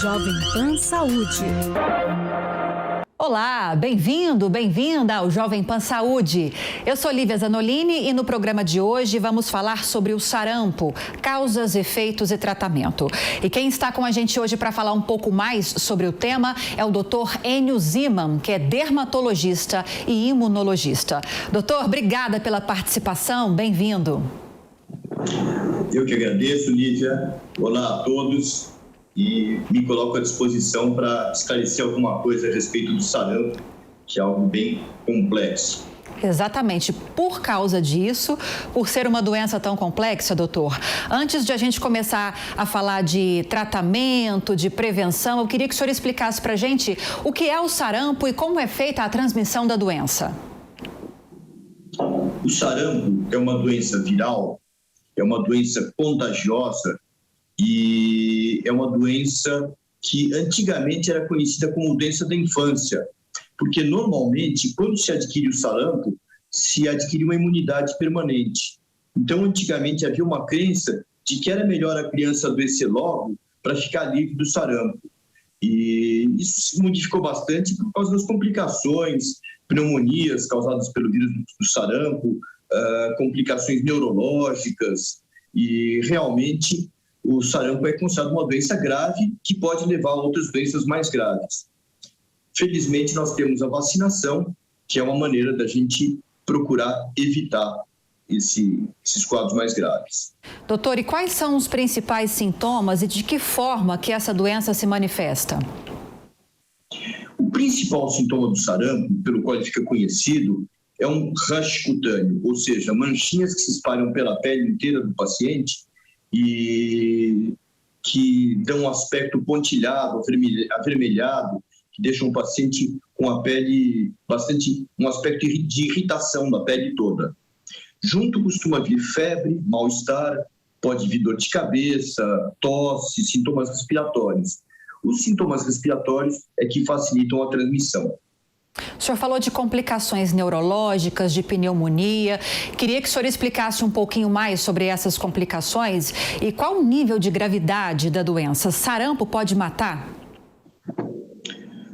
Jovem Pan Saúde. Olá, bem-vindo, bem-vinda ao Jovem Pan Saúde. Eu sou Lívia Zanolini e no programa de hoje vamos falar sobre o sarampo, causas, efeitos e tratamento. E quem está com a gente hoje para falar um pouco mais sobre o tema é o Dr. Enio Ziman, que é dermatologista e imunologista. Doutor, obrigada pela participação, bem-vindo. Eu que agradeço, Lívia. Olá a todos. E me coloco à disposição para esclarecer alguma coisa a respeito do sarampo, que é algo bem complexo. Exatamente. Por causa disso, por ser uma doença tão complexa, doutor, antes de a gente começar a falar de tratamento, de prevenção, eu queria que o senhor explicasse para a gente o que é o sarampo e como é feita a transmissão da doença. O sarampo é uma doença viral, é uma doença contagiosa, e é uma doença que antigamente era conhecida como doença da infância, porque normalmente quando se adquire o sarampo, se adquire uma imunidade permanente. Então antigamente havia uma crença de que era melhor a criança adoecer logo para ficar livre do sarampo. E isso se modificou bastante por causa das complicações, pneumonias causadas pelo vírus do sarampo, complicações neurológicas e realmente o sarampo é considerado uma doença grave que pode levar a outras doenças mais graves. Felizmente, nós temos a vacinação, que é uma maneira da gente procurar evitar esses quadros mais graves. Doutor, e quais são os principais sintomas e de que forma que essa doença se manifesta? O principal sintoma do sarampo, pelo qual ele fica conhecido, é um rash cutâneo, ou seja, manchinhas que se espalham pela pele inteira do paciente e que dão um aspecto pontilhado, avermelhado, que deixam o paciente com a pele um aspecto de irritação da pele toda. Junto costuma vir febre, mal-estar, pode vir dor de cabeça, tosse, sintomas respiratórios. Os sintomas respiratórios é que facilitam a transmissão. O senhor falou de complicações neurológicas, de pneumonia. Queria que o senhor explicasse um pouquinho mais sobre essas complicações e qual o nível de gravidade da doença. Sarampo pode matar?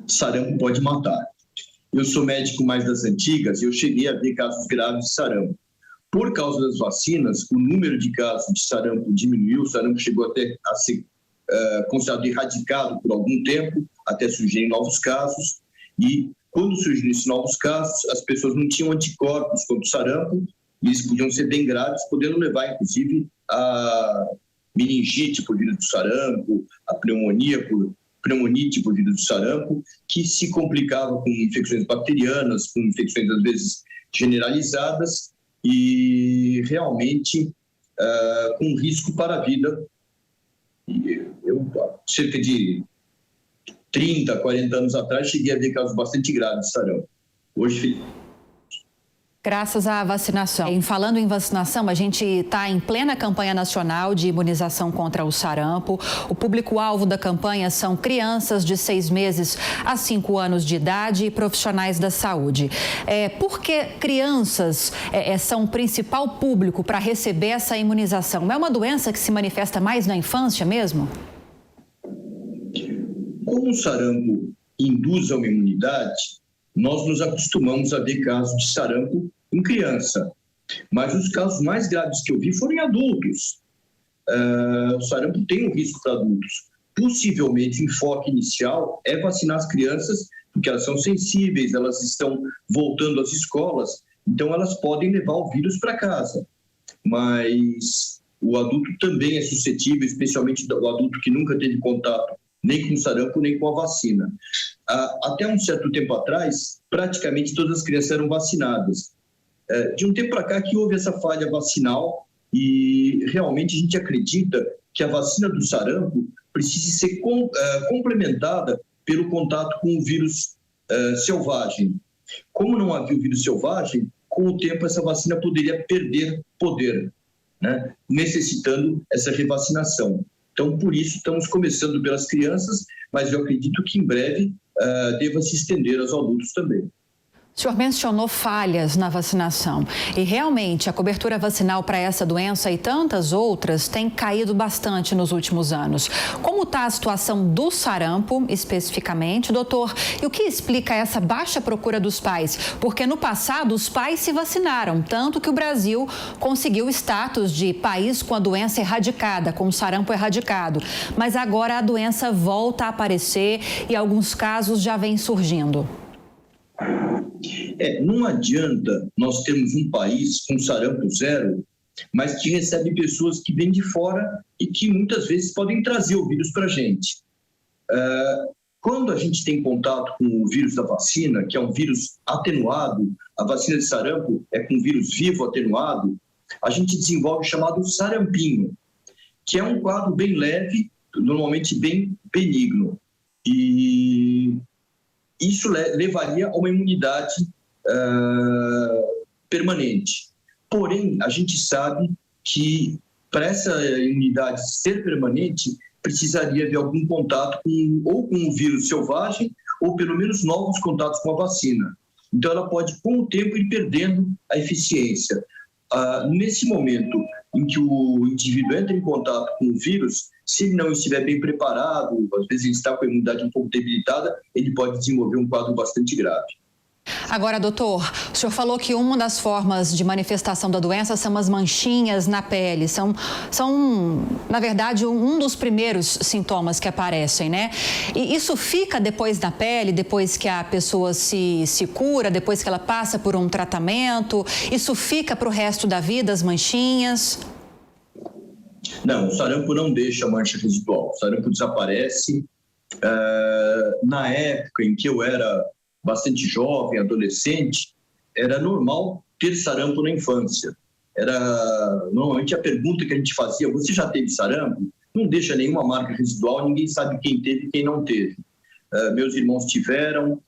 Sarampo pode matar. Eu sou médico mais das antigas e eu cheguei a ver casos graves de sarampo. Por causa das vacinas, o número de casos de sarampo diminuiu, o sarampo chegou até a ser considerado erradicado por algum tempo, até surgirem novos casos e quando surgiram esses novos casos, as pessoas não tinham anticorpos contra o sarampo, e eles podiam ser bem graves, podendo levar, inclusive, a meningite por vírus do sarampo, a pneumonia por pneumonite por vírus do sarampo, que se complicava com infecções bacterianas, com infecções, às vezes, generalizadas, e realmente com risco para a vida. Eu, cerca de 30, 40 anos atrás, cheguei a ver casos bastante graves de sarampo. Hoje... Graças à vacinação. Falando em vacinação, a gente está em plena campanha nacional de imunização contra o sarampo. O público-alvo da campanha são crianças de 6 meses a 5 anos de idade e profissionais da saúde. Por que crianças são o principal público para receber essa imunização? Não é uma doença que se manifesta mais na infância mesmo? Como o sarampo induz a uma imunidade, nós nos acostumamos a ver casos de sarampo em criança. Mas os casos mais graves que eu vi foram em adultos. O sarampo tem um risco para adultos. Possivelmente o enfoque inicial é vacinar as crianças, porque elas são sensíveis, elas estão voltando às escolas, então elas podem levar o vírus para casa. Mas o adulto também é suscetível, especialmente o adulto que nunca teve contato nem com o sarampo, nem com a vacina. Até um certo tempo atrás, praticamente todas as crianças eram vacinadas. De um tempo para cá que houve essa falha vacinal e realmente a gente acredita que a vacina do sarampo precise ser complementada pelo contato com o vírus selvagem. Como não havia o vírus selvagem, com o tempo essa vacina poderia perder poder, né? Necessitando essa revacinação. Então, por isso, estamos começando pelas crianças, mas eu acredito que em breve deva se estender aos adultos também. O senhor mencionou falhas na vacinação e realmente a cobertura vacinal para essa doença e tantas outras tem caído bastante nos últimos anos. Como está a situação do sarampo especificamente, doutor? E o que explica essa baixa procura dos pais? Porque no passado os pais se vacinaram, tanto que o Brasil conseguiu o status de país com a doença erradicada, com o sarampo erradicado. Mas agora a doença volta a aparecer e alguns casos já vêm surgindo. Não adianta nós termos um país com sarampo zero, mas que recebe pessoas que vêm de fora e que muitas vezes podem trazer o vírus para a gente. Quando a gente tem contato com o vírus da vacina, que é um vírus atenuado, a vacina de sarampo é com vírus vivo atenuado, a gente desenvolve o chamado sarampinho, que é um quadro bem leve, normalmente bem benigno. E isso levaria a uma imunidade permanente. Porém, a gente sabe que para essa imunidade ser permanente, precisaria de algum contato ou com o vírus selvagem ou pelo menos novos contatos com a vacina. Então, ela pode, com o tempo, ir perdendo a eficiência. Nesse momento em que o indivíduo entra em contato com o vírus, se ele não estiver bem preparado, às vezes ele está com a imunidade um pouco debilitada, ele pode desenvolver um quadro bastante grave. Agora, doutor, o senhor falou que uma das formas de manifestação da doença são as manchinhas na pele. São na verdade, um dos primeiros sintomas que aparecem, né? E isso fica depois na pele, depois que a pessoa se cura, depois que ela passa por um tratamento? Isso fica para o resto da vida, as manchinhas? Não, o sarampo não deixa mancha residual. O sarampo desaparece. Na época em que eu era bastante jovem, adolescente, era normal ter sarampo na infância. Normalmente a pergunta que a gente fazia: você já teve sarampo? Não deixa nenhuma marca residual, ninguém sabe quem teve e quem não teve. Meus irmãos tiveram,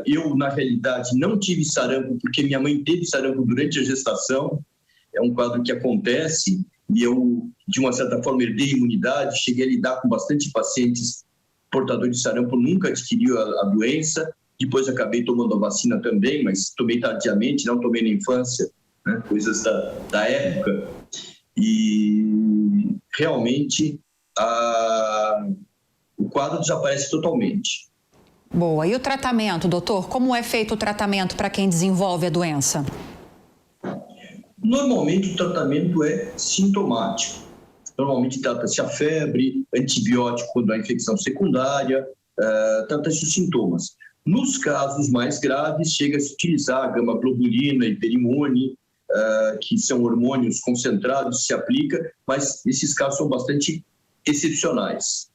eu na realidade não tive sarampo porque minha mãe teve sarampo durante a gestação. É um quadro que acontece e eu, de uma certa forma, herdei imunidade, cheguei a lidar com bastante pacientes portadores de sarampo, nunca adquiri a doença. Depois acabei tomando a vacina também, mas tomei tardiamente, não tomei na infância, né? Coisas da época. E realmente o quadro desaparece totalmente. Boa. E o tratamento, doutor? Como é feito o tratamento para quem desenvolve a doença? Normalmente o tratamento é sintomático. Normalmente trata-se a febre, antibiótico quando há infecção secundária, trata-se os sintomas. Nos casos mais graves, chega a se utilizar a gama-globulina, hiperimune, que são hormônios concentrados, se aplica, mas esses casos são bastante excepcionais.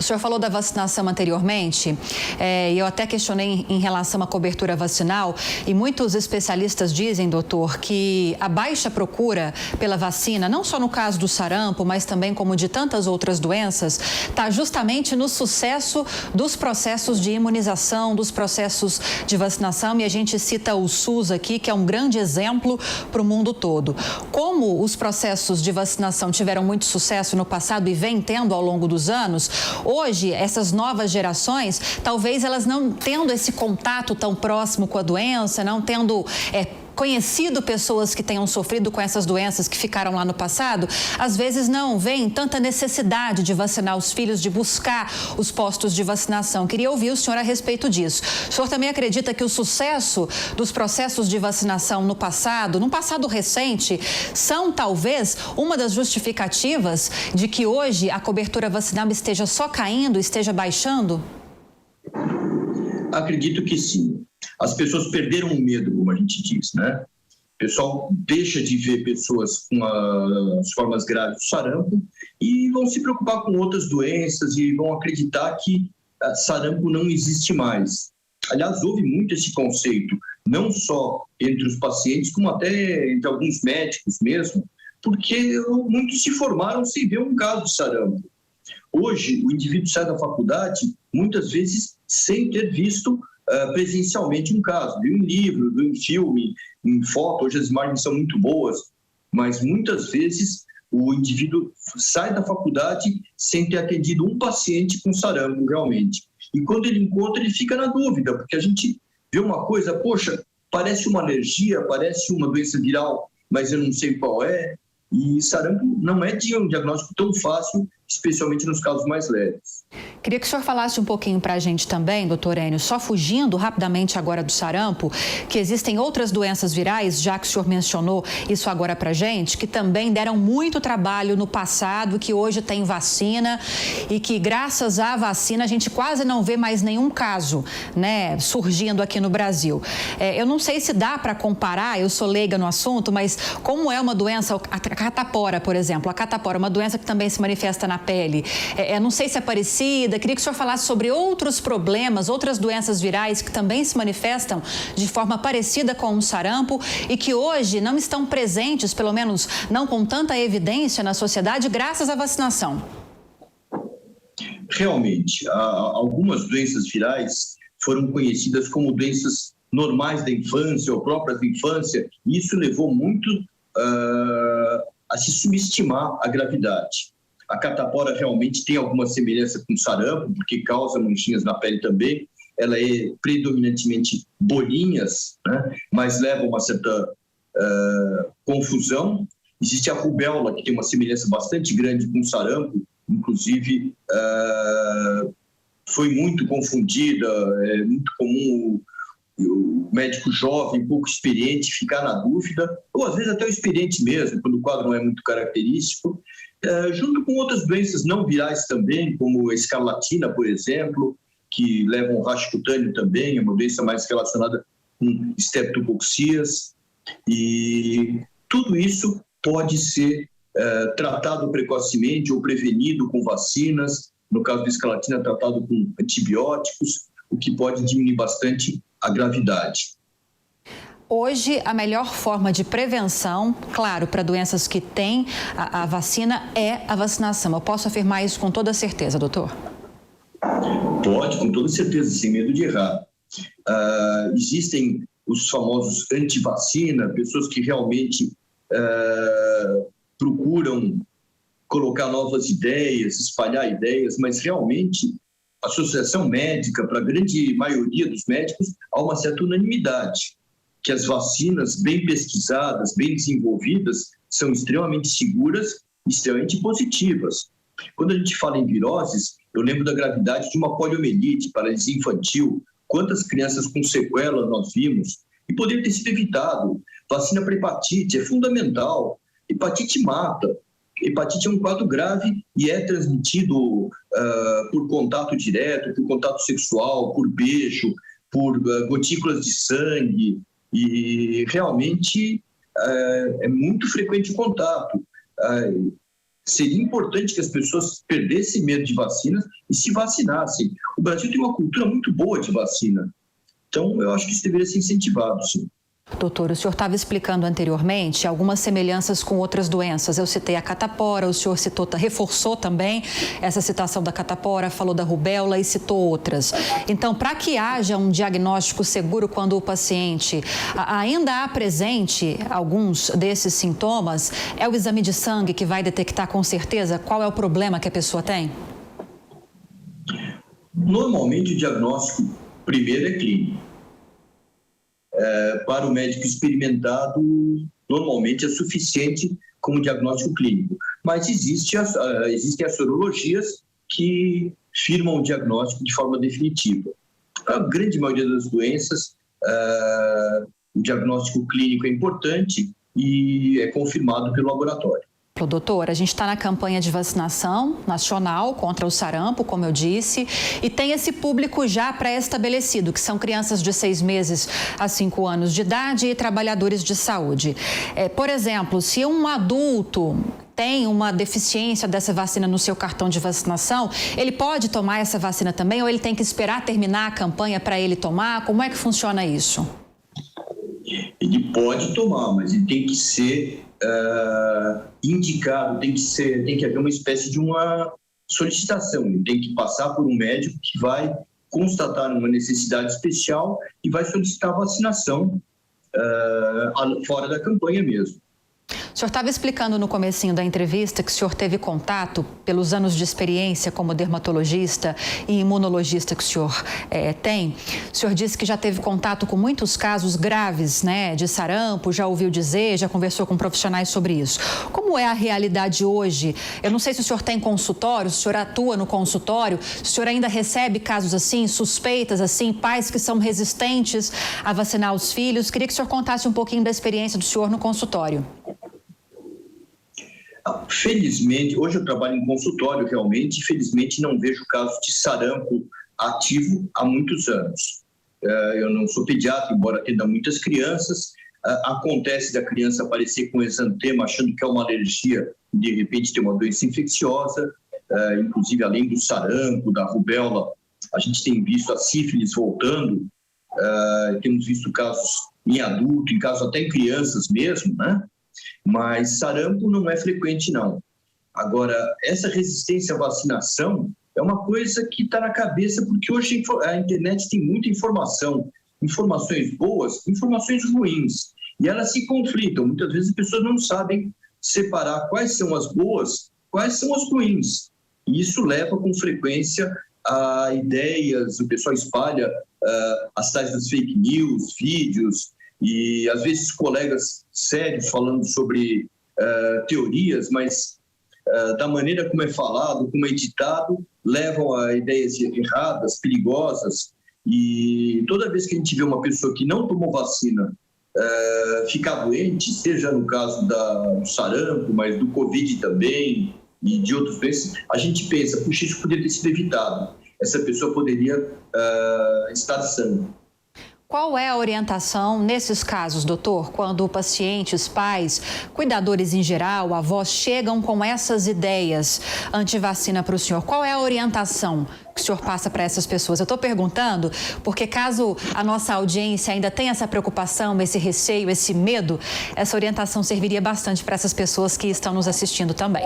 O senhor falou da vacinação anteriormente, e eu até questionei em relação à cobertura vacinal, e muitos especialistas dizem, doutor, que a baixa procura pela vacina, não só no caso do sarampo, mas também como de tantas outras doenças, está justamente no sucesso dos processos de imunização, dos processos de vacinação, e a gente cita o SUS aqui, que é um grande exemplo para o mundo todo. Como os processos de vacinação tiveram muito sucesso no passado e vem tendo ao longo dos anos, hoje, essas novas gerações, talvez elas não tendo esse contato tão próximo com a doença, não tendo conhecido pessoas que tenham sofrido com essas doenças que ficaram lá no passado, às vezes não veem tanta necessidade de vacinar os filhos, de buscar os postos de vacinação. Queria ouvir o senhor a respeito disso. O senhor também acredita que o sucesso dos processos de vacinação no passado, num passado recente, são talvez uma das justificativas de que hoje a cobertura vacinal esteja só caindo, esteja baixando? Acredito que sim. As pessoas perderam o medo, como a gente diz, né? O pessoal deixa de ver pessoas com as formas graves do sarampo e vão se preocupar com outras doenças e vão acreditar que sarampo não existe mais. Aliás, houve muito esse conceito, não só entre os pacientes, como até entre alguns médicos mesmo, porque muitos se formaram sem ver um caso de sarampo. Hoje, o indivíduo sai da faculdade, muitas vezes, sem ter visto presencialmente um caso. Viu em livro, viu em filme, em foto. Hoje as imagens são muito boas, mas muitas vezes o indivíduo sai da faculdade sem ter atendido um paciente com sarampo realmente. E quando ele encontra, ele fica na dúvida, porque a gente vê uma coisa, poxa, parece uma alergia, parece uma doença viral, mas eu não sei qual é. E sarampo não é um diagnóstico tão fácil, especialmente nos casos mais leves. Queria que o senhor falasse um pouquinho para a gente também, doutor Enio, só fugindo rapidamente agora do sarampo, que existem outras doenças virais, já que o senhor mencionou isso agora para a gente, que também deram muito trabalho no passado, que hoje tem vacina e que graças à vacina a gente quase não vê mais nenhum caso, né, surgindo aqui no Brasil. Eu não sei se dá para comparar, eu sou leiga no assunto, mas como é uma doença, a catapora, por exemplo, a catapora é uma doença que também se manifesta na pele, não sei se é parecida. Queria que o senhor falasse sobre outros problemas, outras doenças virais que também se manifestam de forma parecida com o sarampo e que hoje não estão presentes, pelo menos não com tanta evidência na sociedade, graças à vacinação. Realmente, algumas doenças virais foram conhecidas como doenças normais da infância ou próprias da infância, e isso levou muito a se subestimar a gravidade. A catapora realmente tem alguma semelhança com o sarampo, porque causa manchinhas na pele também. Ela é predominantemente bolinhas, né? Mas leva uma certa confusão. Existe a rubéola, que tem uma semelhança bastante grande com o sarampo, inclusive foi muito confundida, é muito comum o médico jovem, pouco experiente, ficar na dúvida, ou às vezes até o experiente mesmo, quando o quadro não é muito característico, junto com outras doenças não virais também, como a escarlatina, por exemplo, que leva um racho cutâneo também, é uma doença mais relacionada com streptococcías, e tudo isso pode ser tratado precocemente ou prevenido com vacinas, no caso da escarlatina, tratado com antibióticos, o que pode diminuir bastante a gravidade. Hoje, a melhor forma de prevenção, claro, para doenças que têm a vacina, é a vacinação. Eu posso afirmar isso com toda certeza, doutor? Pode, com toda certeza, sem medo de errar. Existem os famosos anti-vacina, pessoas que realmente procuram colocar novas ideias, espalhar ideias, mas realmente a associação médica, para a grande maioria dos médicos, há uma certa unanimidade, que as vacinas bem pesquisadas, bem desenvolvidas, são extremamente seguras e extremamente positivas. Quando a gente fala em viroses, eu lembro da gravidade de uma poliomielite, paralisia infantil, quantas crianças com sequela nós vimos, e poderia ter sido evitado. Vacina para hepatite é fundamental, hepatite mata. Hepatite é um quadro grave e é transmitido por contato direto, por contato sexual, por beijo, por gotículas de sangue, e realmente é muito frequente o contato. Seria importante que as pessoas perdessem medo de vacinas e se vacinassem. O Brasil tem uma cultura muito boa de vacina, então eu acho que isso deveria ser incentivado, sim. Doutor, o senhor estava explicando anteriormente algumas semelhanças com outras doenças. Eu citei a catapora, o senhor reforçou também essa citação da catapora, falou da rubéola e citou outras. Então, para que haja um diagnóstico seguro quando o paciente ainda apresente alguns desses sintomas, é o exame de sangue que vai detectar com certeza qual é o problema que a pessoa tem? Normalmente, o diagnóstico primeiro é clínico. Para o médico experimentado, normalmente é suficiente como diagnóstico clínico. Mas existem as sorologias que firmam o diagnóstico de forma definitiva. A grande maioria das doenças, o diagnóstico clínico é importante e é confirmado pelo laboratório. Doutor, a gente está na campanha de vacinação nacional contra o sarampo, como eu disse, e tem esse público já pré-estabelecido, que são crianças de 6 meses a 5 anos de idade e trabalhadores de saúde. Por exemplo, se um adulto tem uma deficiência dessa vacina no seu cartão de vacinação, ele pode tomar essa vacina também ou ele tem que esperar terminar a campanha para ele tomar? Como é que funciona isso? Ele pode tomar, mas ele tem que ser indicado, tem que haver uma espécie de uma solicitação, ele tem que passar por um médico que vai constatar uma necessidade especial e vai solicitar a vacinação fora da campanha mesmo. O senhor estava explicando no comecinho da entrevista que o senhor teve contato, pelos anos de experiência como dermatologista e imunologista que o senhor tem. O senhor disse que já teve contato com muitos casos graves, né, de sarampo, já ouviu dizer, já conversou com profissionais sobre isso. Como é a realidade hoje? Eu não sei se o senhor tem consultório, se o senhor atua no consultório, se o senhor ainda recebe casos assim, suspeitas assim, pais que são resistentes a vacinar os filhos. Queria que o senhor contasse um pouquinho da experiência do senhor no consultório. Felizmente, hoje eu trabalho em consultório realmente, felizmente não vejo casos de sarampo ativo há muitos anos. Eu não sou pediatra, embora atenda muitas crianças. Acontece da criança aparecer com exantema achando que é uma alergia e de repente tem uma doença infecciosa, inclusive além do sarampo, da rubéola, a gente tem visto a sífilis voltando, temos visto casos em adulto, em casos até em crianças mesmo, né? Mas sarampo não é frequente, não. Agora, essa resistência à vacinação é uma coisa que está na cabeça, porque hoje a internet tem muita informação, informações boas, informações ruins, e elas se conflitam. Muitas vezes as pessoas não sabem separar quais são as boas, quais são as ruins. E isso leva com frequência a ideias, o pessoal espalha as tais das fake news, vídeos, e às vezes colegas sérios falando sobre teorias, mas da maneira como é falado, como é editado, levam a ideias erradas, perigosas. E toda vez que a gente vê uma pessoa que não tomou vacina ficar doente, seja no caso do sarampo, mas do Covid também e de outros doenças, a gente pensa, puxa, isso poderia ter sido evitado. Essa pessoa poderia estar sã. Qual é a orientação nesses casos, doutor, quando pacientes, pais, cuidadores em geral, avós, chegam com essas ideias anti-vacina para o senhor? Qual é a orientação que o senhor passa para essas pessoas? Eu estou perguntando porque caso a nossa audiência ainda tenha essa preocupação, esse receio, esse medo, essa orientação serviria bastante para essas pessoas que estão nos assistindo também.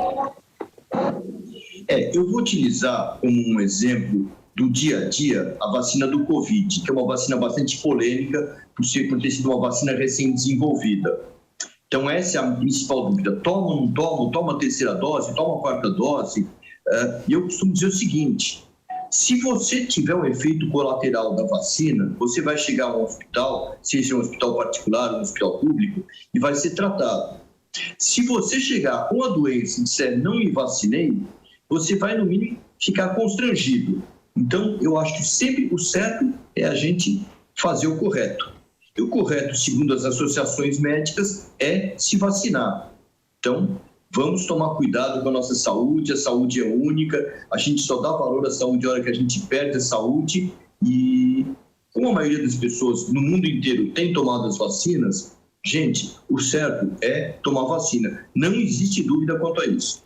Eu vou utilizar como um exemplo do dia a dia a vacina do Covid, que é uma vacina bastante polêmica por ter sido uma vacina recém-desenvolvida. Então essa é a principal dúvida, toma ou não toma, toma a terceira dose, toma a quarta dose. E eu costumo dizer o seguinte, se você tiver um efeito colateral da vacina, você vai chegar a um hospital, seja um hospital particular ou um hospital público, e vai ser tratado. Se você chegar com a doença e disser não me vacinei, você vai no mínimo ficar constrangido. Então, eu acho que sempre o certo é a gente fazer o correto. E o correto, segundo as associações médicas, é se vacinar. Então, vamos tomar cuidado com a nossa saúde, a saúde é única, a gente só dá valor à saúde na hora que a gente perde a saúde e, como a maioria das pessoas no mundo inteiro tem tomado as vacinas, gente, o certo é tomar vacina. Não existe dúvida quanto a isso.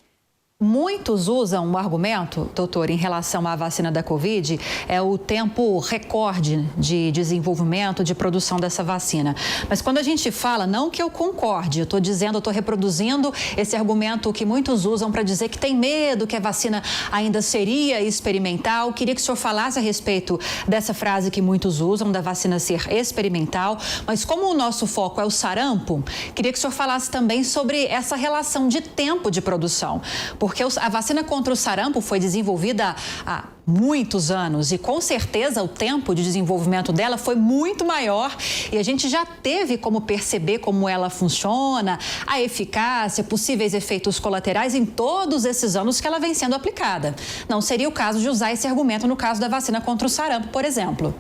Muitos usam o argumento, doutor, em relação à vacina da Covid, é o tempo recorde de desenvolvimento, de produção dessa vacina. Mas quando a gente fala, não que eu concorde, eu estou reproduzindo esse argumento que muitos usam para dizer que tem medo, que a vacina ainda seria experimental. Queria que o senhor falasse a respeito dessa frase que muitos usam, da vacina ser experimental. Mas como o nosso foco é o sarampo, queria que o senhor falasse também sobre essa relação de tempo de produção. Porque a vacina contra o sarampo foi desenvolvida há muitos anos e com certeza o tempo de desenvolvimento dela foi muito maior e a gente já teve como perceber como ela funciona, a eficácia, possíveis efeitos colaterais em todos esses anos que ela vem sendo aplicada. Não seria o caso de usar esse argumento no caso da vacina contra o sarampo, por exemplo.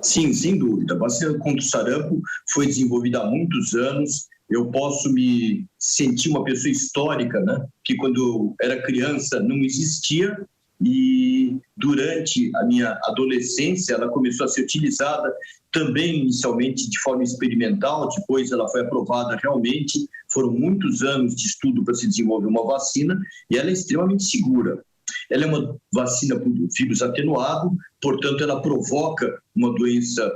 Sim, sem dúvida. A vacina contra o sarampo foi desenvolvida há muitos anos. Eu posso me sentir uma pessoa histórica, né? Que quando eu era criança não existia e durante a minha adolescência ela começou a ser utilizada também inicialmente de forma experimental, depois ela foi aprovada realmente. Foram muitos anos de estudo para se desenvolver uma vacina e ela é extremamente segura. Ela é uma vacina por vírus atenuado, portanto ela provoca uma doença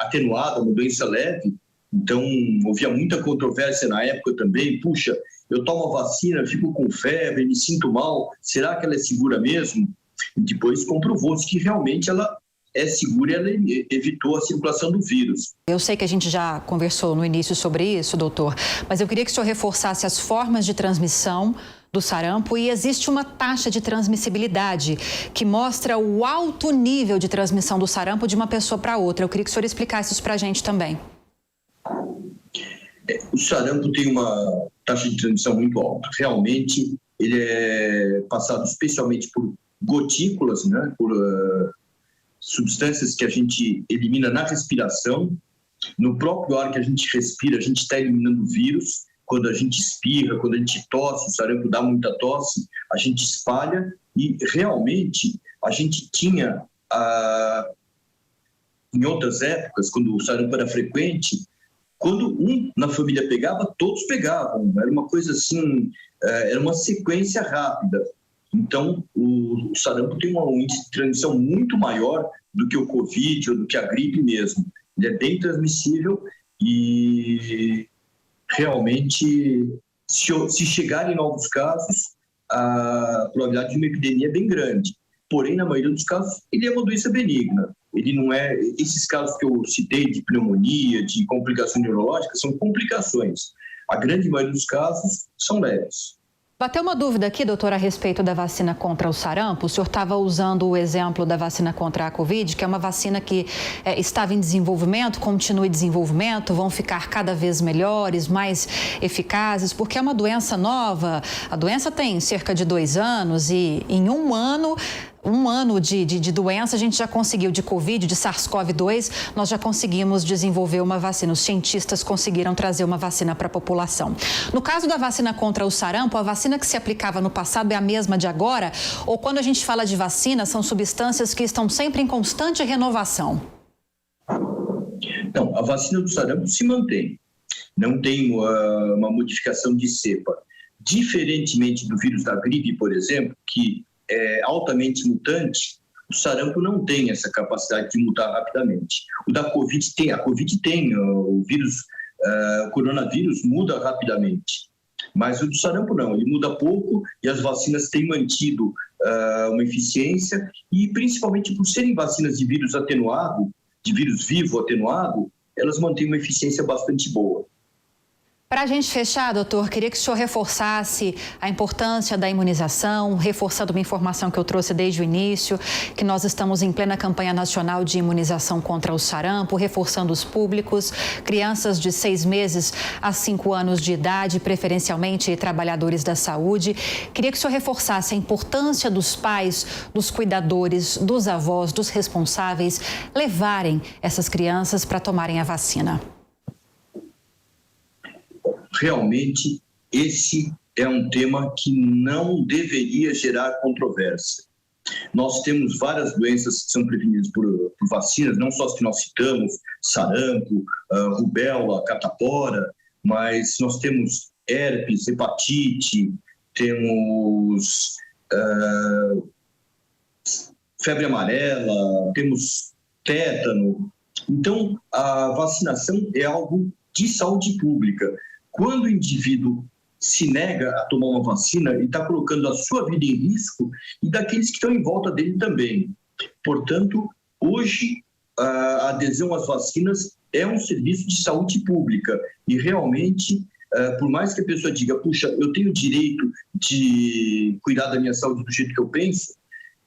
atenuada, uma doença leve. Então, havia muita controvérsia na época também. Puxa, eu tomo a vacina, fico com febre, me sinto mal, será que ela é segura mesmo? E depois comprovou-se que realmente ela é segura e ela evitou a circulação do vírus. Eu sei que a gente já conversou no início sobre isso, doutor, mas eu queria que o senhor reforçasse as formas de transmissão do sarampo e existe uma taxa de transmissibilidade que mostra o alto nível de transmissão do sarampo de uma pessoa para outra. Eu queria que o senhor explicasse isso para a gente também. O sarampo tem uma taxa de transmissão muito alta. Realmente, ele é passado especialmente por gotículas, né, por substâncias que a gente elimina na respiração. No próprio ar que a gente respira, a gente está eliminando vírus. Quando a gente espirra, quando a gente tosse, o sarampo dá muita tosse, a gente espalha e realmente a gente tinha, em outras épocas, quando o sarampo era frequente, quando um na família pegava, todos pegavam. Era uma coisa assim, era uma sequência rápida. Então, o sarampo tem um índice de transmissão muito maior do que o Covid ou do que a gripe mesmo. Ele é bem transmissível e realmente, se chegarem novos casos, a probabilidade de uma epidemia é bem grande. Porém, na maioria dos casos, ele é uma doença benigna. Ele não é... Esses casos que eu citei de pneumonia, de complicações neurológicas, são complicações. A grande maioria dos casos são leves. Bateu uma dúvida aqui, doutor, a respeito da vacina contra o sarampo. O senhor estava usando o exemplo da vacina contra a Covid, que é uma vacina que estava em desenvolvimento, continua em desenvolvimento, vão ficar cada vez melhores, mais eficazes, porque é uma doença nova. A doença tem cerca de 2 anos e em um ano de doença, a gente já conseguiu, de Covid, de SARS-CoV-2, nós já conseguimos desenvolver uma vacina. Os cientistas conseguiram trazer uma vacina para a população. No caso da vacina contra o sarampo, a vacina que se aplicava no passado é a mesma de agora? Ou quando a gente fala de vacina, são substâncias que estão sempre em constante renovação? Não, a vacina do sarampo se mantém. Não tem uma modificação de cepa. Diferentemente do vírus da gripe, por exemplo, que é altamente mutante, o sarampo não tem essa capacidade de mutar rapidamente. O da Covid tem, o vírus, o coronavírus muda rapidamente, mas o do sarampo não, ele muda pouco e as vacinas têm mantido uma eficiência e principalmente por serem vacinas de vírus atenuado, de vírus vivo atenuado, elas mantêm uma eficiência bastante boa. Para a gente fechar, doutor, queria que o senhor reforçasse a importância da imunização, reforçando uma informação que eu trouxe desde o início, que nós estamos em plena campanha nacional de imunização contra o sarampo, reforçando os públicos, crianças de 6 meses a 5 anos de idade, preferencialmente trabalhadores da saúde. Queria que o senhor reforçasse a importância dos pais, dos cuidadores, dos avós, dos responsáveis levarem essas crianças para tomarem a vacina. Realmente, esse é um tema que não deveria gerar controvérsia. Nós temos várias doenças que são prevenidas por vacinas, não só as que nós citamos, sarampo, rubéola, catapora, mas nós temos herpes, hepatite, temos febre amarela, temos tétano. Então, a vacinação é algo de saúde pública. Quando o indivíduo se nega a tomar uma vacina, ele está colocando a sua vida em risco e daqueles que estão em volta dele também. Portanto, hoje, a adesão às vacinas é um serviço de saúde pública e realmente, por mais que a pessoa diga, puxa, eu tenho direito de cuidar da minha saúde do jeito que eu penso,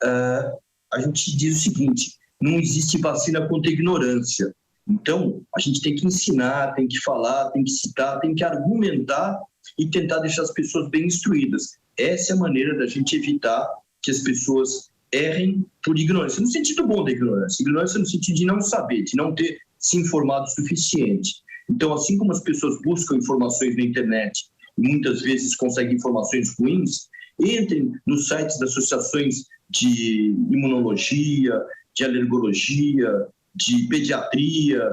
a gente diz o seguinte, não existe vacina contra a ignorância. Então, a gente tem que ensinar, tem que falar, tem que citar, tem que argumentar e tentar deixar as pessoas bem instruídas. Essa é a maneira da gente evitar que as pessoas errem por ignorância. No sentido bom da ignorância. Ignorância no sentido de não saber, de não ter se informado o suficiente. Então, assim como as pessoas buscam informações na internet e muitas vezes conseguem informações ruins, entrem nos sites das associações de imunologia, de alergologia, de pediatria,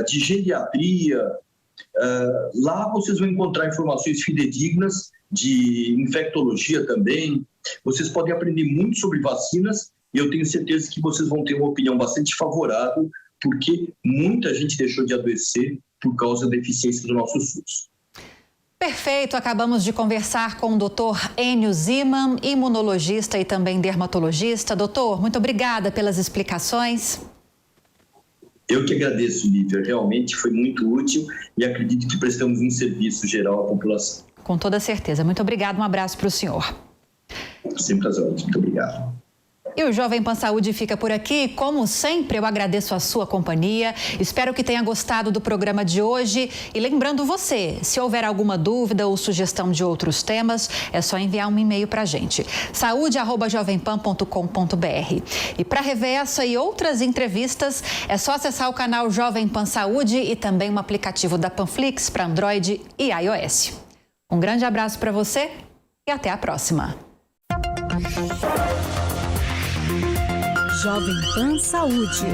de geriatria. Lá vocês vão encontrar informações fidedignas de infectologia também. Vocês podem aprender muito sobre vacinas e eu tenho certeza que vocês vão ter uma opinião bastante favorável, porque muita gente deixou de adoecer por causa da eficiência do nosso SUS. Perfeito, acabamos de conversar com o Dr. Enio Ziman, imunologista e também dermatologista. Doutor, muito obrigada pelas explicações. Eu que agradeço, Lívia. Realmente foi muito útil e acredito que prestamos um serviço geral à população. Com toda certeza. Muito obrigada, um abraço para o senhor. Sempre às ordens. Muito obrigado. E o Jovem Pan Saúde fica por aqui. Como sempre, eu agradeço a sua companhia. Espero que tenha gostado do programa de hoje. E lembrando você, se houver alguma dúvida ou sugestão de outros temas, é só enviar um e-mail para a gente. saúde@jovempan.com.br. E para rever essa e outras entrevistas, é só acessar o canal Jovem Pan Saúde e também o aplicativo da Panflix para Android e iOS. Um grande abraço para você e até a próxima. Jovem Pan Saúde.